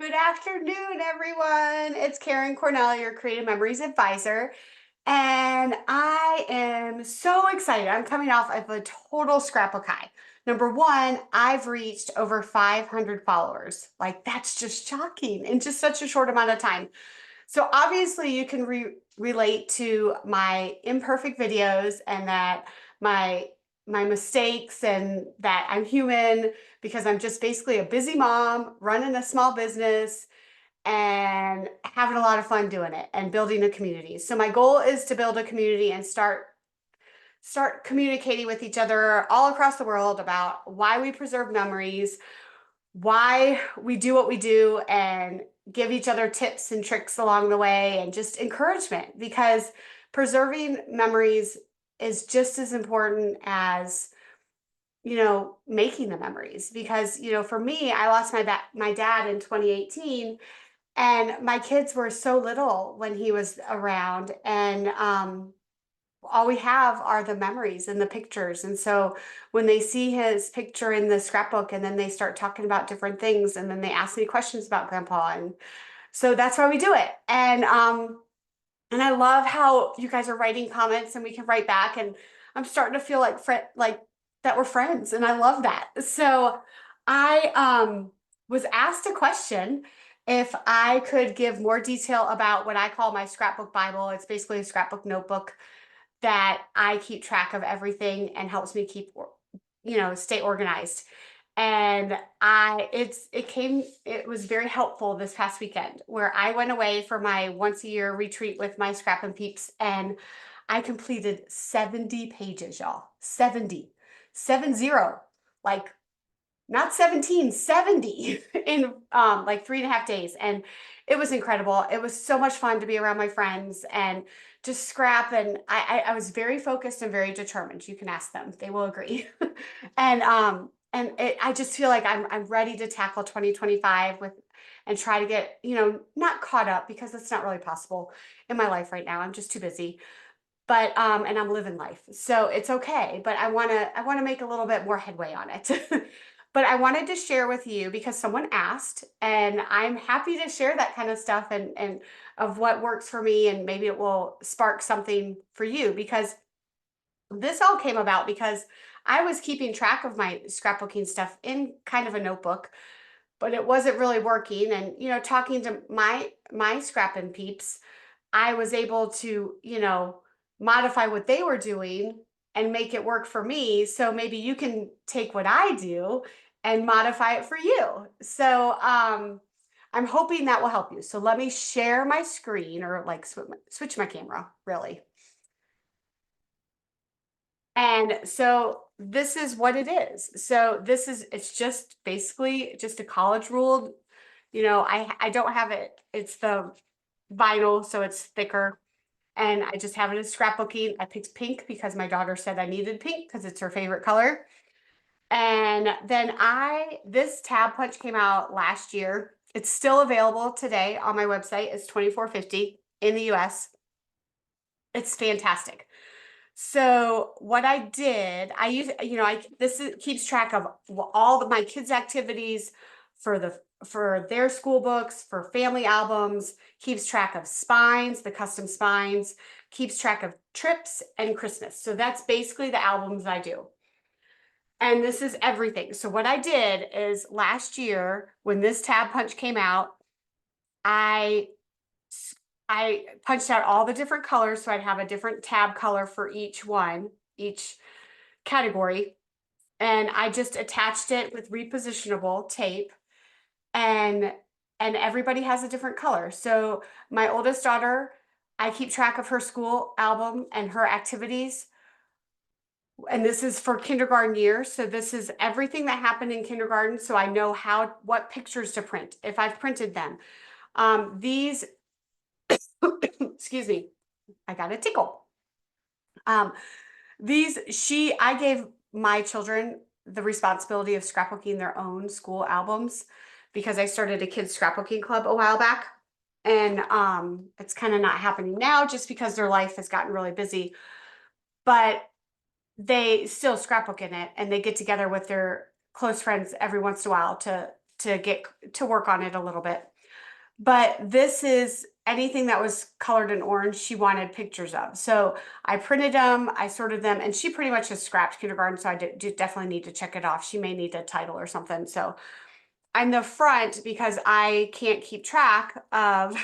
Good afternoon, everyone. It's Karen Cornell, your Creative Memories Advisor. And I am so excited. I'm coming off of a total scrapbook high. Number one, I've reached over 500 followers. Like, that's just shocking in just such a short amount of time. So obviously you can relate to my imperfect videos and that my my mistakes and that I'm human because I'm just basically a busy mom running a small business and having a lot of fun doing it and building a community. So my goal is to build a community and start communicating with each other all across the world about why we preserve memories, why we do what we do, and give each other tips and tricks along the way and just encouragement because preserving memories is just as important as making the memories because for me, I lost my dad in 2018, and my kids were so little when he was around, and all we have are the memories and the pictures. And so when they see his picture in the scrapbook and then they start talking about different things and then they ask me questions about grandpa. And so that's why we do it. And I love how you guys are writing comments and we can write back, and I'm starting to feel like like that we're friends, and I love that. So I was asked a question if I could give more detail about what I call my scrapbook Bible. It's basically a scrapbook notebook that I keep track of everything and helps me stay organized. And it was very helpful this past weekend where I went away for my once a year retreat with my scrap and peeps, and I completed 70 pages, y'all. 70, 70, like not 17, 70 in like 3.5 days. And it was incredible. It was so much fun to be around my friends and just scrap. And I was very focused and very determined. You can ask them, they will agree. I just feel like I'm ready to tackle 2025 with and try to get, not caught up because it's not really possible in my life right now. I'm just too busy. But and I'm living life. So it's okay, but I want to make a little bit more headway on it. But I wanted to share with you because someone asked, and I'm happy to share that kind of stuff and of what works for me, and maybe it will spark something for you because this all came about because I was keeping track of my scrapbooking stuff in kind of a notebook, but it wasn't really working. And talking to my scrapping peeps, I was able to modify what they were doing and make it work for me. So maybe you can take what I do and modify it for you. So I'm hoping that will help you. So let me share my screen, or like switch my camera, really. And so this is what it is. So it's just basically just a college ruled, I don't have it. It's the vinyl, so it's thicker. And I just have it as scrapbooking. I picked pink because my daughter said I needed pink because it's her favorite color. And then this tab punch came out last year. It's still available today on my website. It's $24.50 in the US. It's fantastic. So what I did, I use, keeps track of all of my kids' activities for their school books, for family albums, keeps track of spines, the custom spines, keeps track of trips and Christmas. So that's basically the albums I do. And this is everything. So what I did is last year when this tab punch came out, I I punched out all the different colors, so I'd have a different tab color for each one, each category. And I just attached it with repositionable tape, and everybody has a different color. So my oldest daughter, I keep track of her school album and her activities. And this is for kindergarten year. So this is everything that happened in kindergarten. So I know what pictures to print if I've printed them. These excuse me, I got a tickle. Um, I gave my children the responsibility of scrapbooking their own school albums because I started a kids scrapbooking club a while back. And it's kind of not happening now just because their life has gotten really busy. But they still scrapbook in it, and they get together with their close friends every once in a while to get to work on it a little bit. But this is anything that was colored in orange, she wanted pictures of. So I printed them, I sorted them, and she pretty much has scrapped kindergarten, so I did definitely need to check it off. She may need a title or something. So I'm the front because I can't keep track of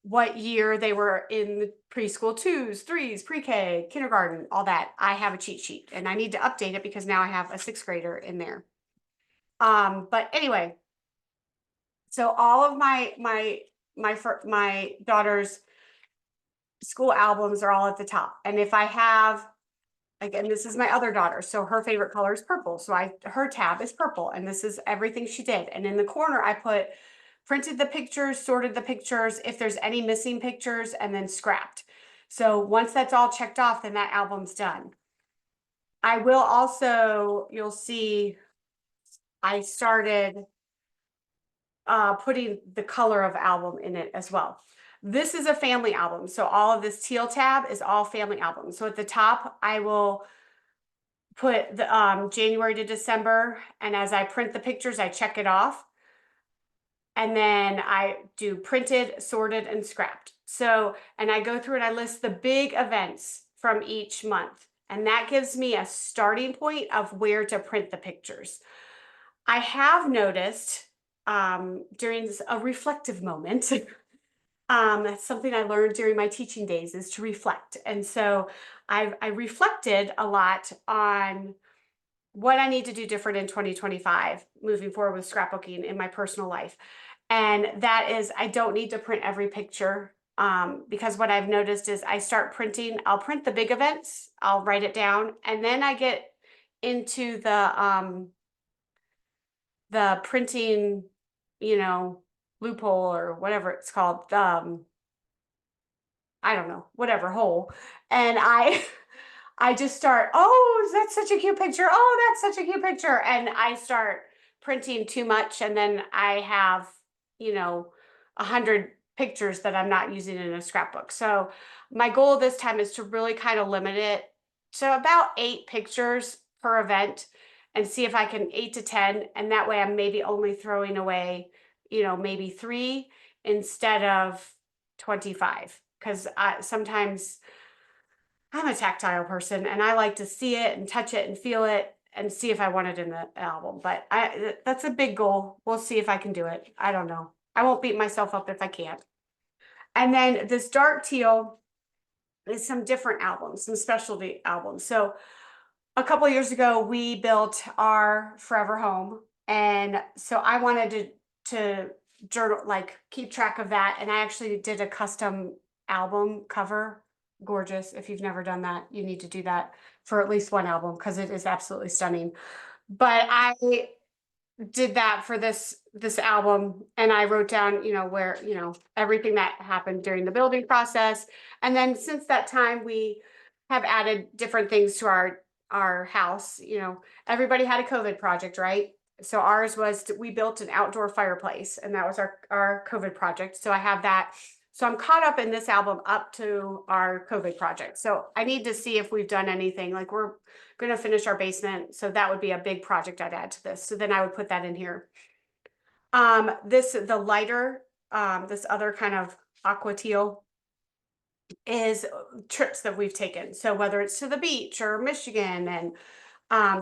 what year they were in preschool, twos, threes, pre-K, kindergarten, all that. I have a cheat sheet and I need to update it because now I have a sixth grader in there. But anyway, so all of my daughter's school albums are all at the top. And if I have, again, this is my other daughter, so her favorite color is purple. So her tab is purple, and this is everything she did. And in the corner, I printed the pictures, sorted the pictures, if there's any missing pictures, and then scrapped. So once that's all checked off, then that album's done. I will also, you'll see, I started putting the color of album in it as well. This is a family album. So all of this teal tab is all family albums. So at the top, I will put the January to December. And as I print the pictures, I check it off. And then I do printed, sorted, and scrapped. So, and I go through and I list the big events from each month. And that gives me a starting point of where to print the pictures. I have noticed during a reflective moment, that's something I learned during my teaching days is to reflect. And so I reflected a lot on what I need to do different in 2025, moving forward with scrapbooking in my personal life. And that is, I don't need to print every picture because what I've noticed is I start printing, I'll print the big events, I'll write it down, and then I get into the printing, loophole or whatever it's called, I don't know, whatever hole. And I just start, oh, that's such a cute picture. Oh, that's such a cute picture. And I start printing too much. And then I have, 100 pictures that I'm not using in a scrapbook. So my goal this time is to really kind of limit it to about 8 pictures per event and see if I can 8 to 10. And that way I'm maybe only throwing away, maybe 3 instead of 25. Because sometimes I'm a tactile person and I like to see it and touch it and feel it and see if I want it in the album. But that's a big goal. We'll see if I can do it. I don't know. I won't beat myself up if I can't. And then this dark teal is some different albums, some specialty albums. So a couple years ago, we built our forever home. And so I wanted to journal, like keep track of that. And I actually did a custom album cover. Gorgeous. If you've never done that, you need to do that for at least one album because it is absolutely stunning. But I did that for this album and I wrote down, where, everything that happened during the building process. And then since that time, we have added different things to our house. Everybody had a COVID project, right? So ours was we built an outdoor fireplace and that was our COVID project. So I have that. So I'm caught up in this album up to our COVID project. So I need to see if we've done anything. Like we're going to finish our basement. So that would be a big project I'd add to this. So then I would put that in here. The lighter, this other kind of aqua teal is trips that we've taken. So whether it's to the beach or Michigan and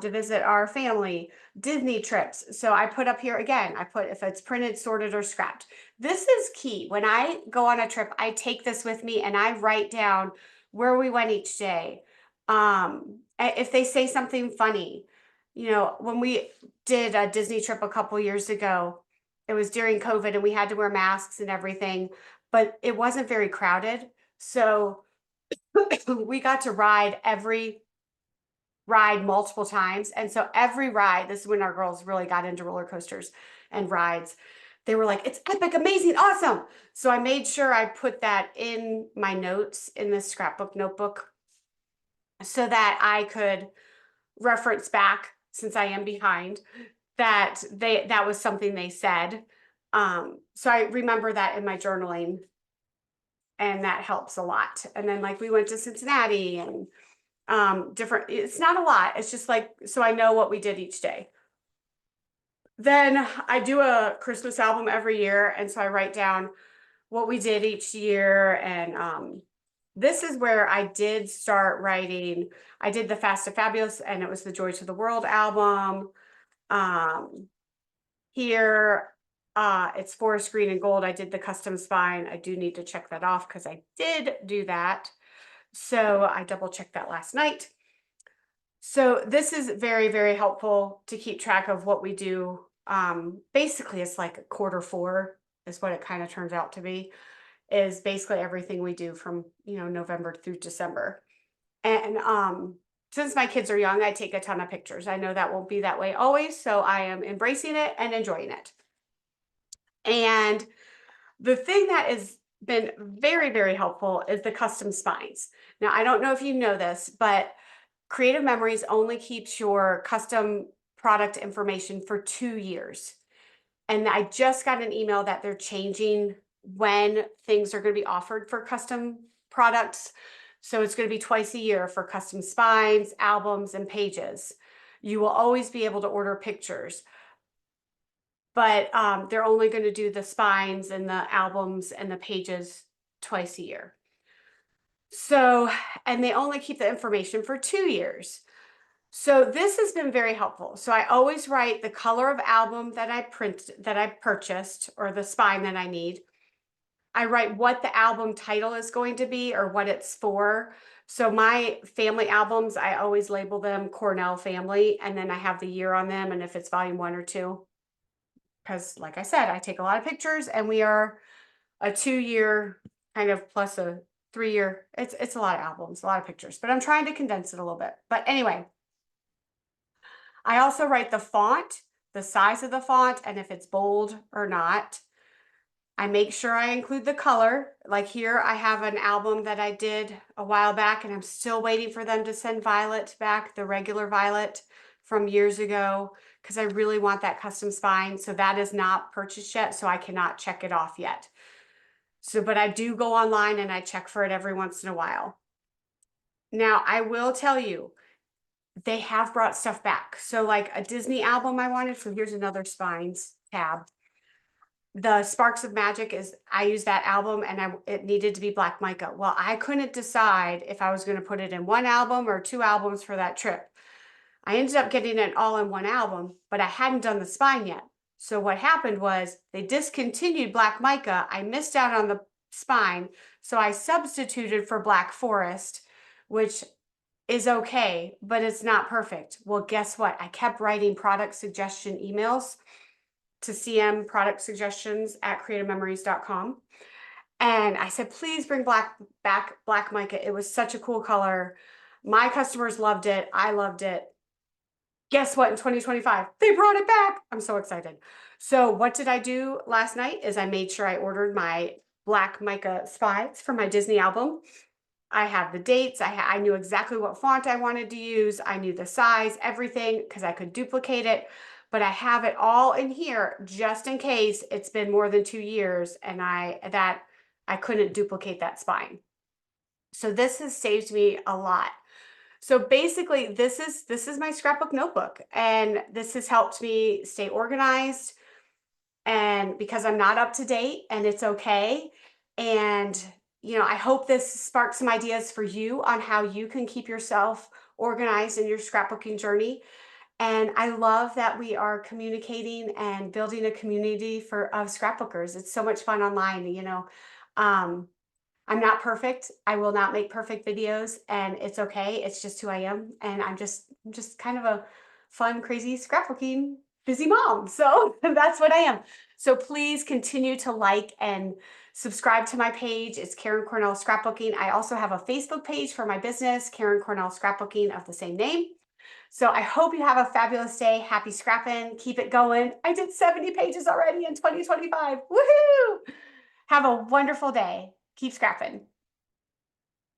to visit our family, Disney trips. So I put up here again, I put if it's printed, sorted, or scrapped. This is key. When I go on a trip, I take this with me and I write down where we went each day. If they say something funny, when we did a Disney trip a couple years ago, it was during COVID and we had to wear masks and everything, but it wasn't very crowded. So we got to ride multiple times. And so every ride, this is when our girls really got into roller coasters and rides. They were like, it's epic, amazing, awesome. So I made sure I put that in my notes in this scrapbook notebook so that I could reference back, since I am behind, that was something they said. So I remember that in my journaling and that helps a lot. And then like we went to Cincinnati and different, it's not a lot. It's just like, so I know what we did each day. Then I do a Christmas album every year, and so I write down what we did each year, and this is where I did start writing. I did the Fast and Fabulous, and it was the Joy to the World album. Um, Here, it's forest green and gold. I did the custom spine. I do need to check that off because I did do that. So I double checked that last night. So this is very, very helpful to keep track of what we do. Basically, it's like Q4 is what it kind of turns out to be, is basically everything we do from, November through December. And since my kids are young, I take a ton of pictures. I know that won't be that way always, so I am embracing it and enjoying it. And the thing that has been very, very helpful is the custom spines. Now, I don't know if you know this, but Creative Memories only keeps your custom product information for 2 years. And I just got an email that they're changing when things are going to be offered for custom products. So it's going to be twice a year for custom spines, albums, and pages. You will always be able to order pictures, but they're only going to do the spines and the albums and the pages twice a year. So, and they only keep the information for 2 years. So this has been very helpful. So I always write the color of album that I purchased, or the spine that I need. I write what the album title is going to be or what it's for. So my family albums, I always label them Cornell Family, and then I have the year on them and if it's volume 1 or 2. Because like I said, I take a lot of pictures, and we are a 2-year kind of plus a 3-year. It's a lot of albums, a lot of pictures, but I'm trying to condense it a little bit. But anyway, I also write the font, the size of the font, and if it's bold or not. I make sure I include the color. Like here, I have an album that I did a while back, and I'm still waiting for them to send violet back, the regular violet from years ago, because I really want that custom spine. So that is not purchased yet, so I cannot check it off yet. So, but I do go online and I check for it every once in a while. Now, I will tell you, they have brought stuff back. So like a Disney album I wanted, so here's another spines tab. The Sparks of Magic is, I use that album, and it needed to be black mica. Well, I couldn't decide if I was going to put it in 1 album or 2 albums for that trip. I ended up getting it all in 1 album, but I hadn't done the spine yet. So what happened was they discontinued black mica. I missed out on the spine. So I substituted for black forest, which is okay, but it's not perfect. Well, guess what? I kept writing product suggestion emails to CM product suggestions at creativememories.com. And I said, please bring back black mica. It was such a cool color. My customers loved it. I loved it. Guess what? In 2025, they brought it back. I'm so excited. So what did I do last night is I made sure I ordered my black mica spines for my Disney album. I have the dates. I knew exactly what font I wanted to use. I knew the size, everything, because I could duplicate it. But I have it all in here just in case it's been more than 2 years and I couldn't duplicate that spine. So this has saved me a lot. So basically, this is my scrapbook notebook, and this has helped me stay organized, and because I'm not up to date, and it's okay. And I hope this sparks some ideas for you on how you can keep yourself organized in your scrapbooking journey. And I love that we are communicating and building a community of scrapbookers. It's so much fun online. I'm not perfect. I will not make perfect videos, and it's okay. It's just who I am. And I'm just kind of a fun, crazy scrapbooking busy mom. So that's what I am. So please continue to like and subscribe to my page. It's Karen Cornell Scrapbooking. I also have a Facebook page for my business, Karen Cornell Scrapbooking, of the same name. So I hope you have a fabulous day. Happy scrapping. Keep it going. I did 70 pages already in 2025. Woohoo! Have a wonderful day. Keep scrapping.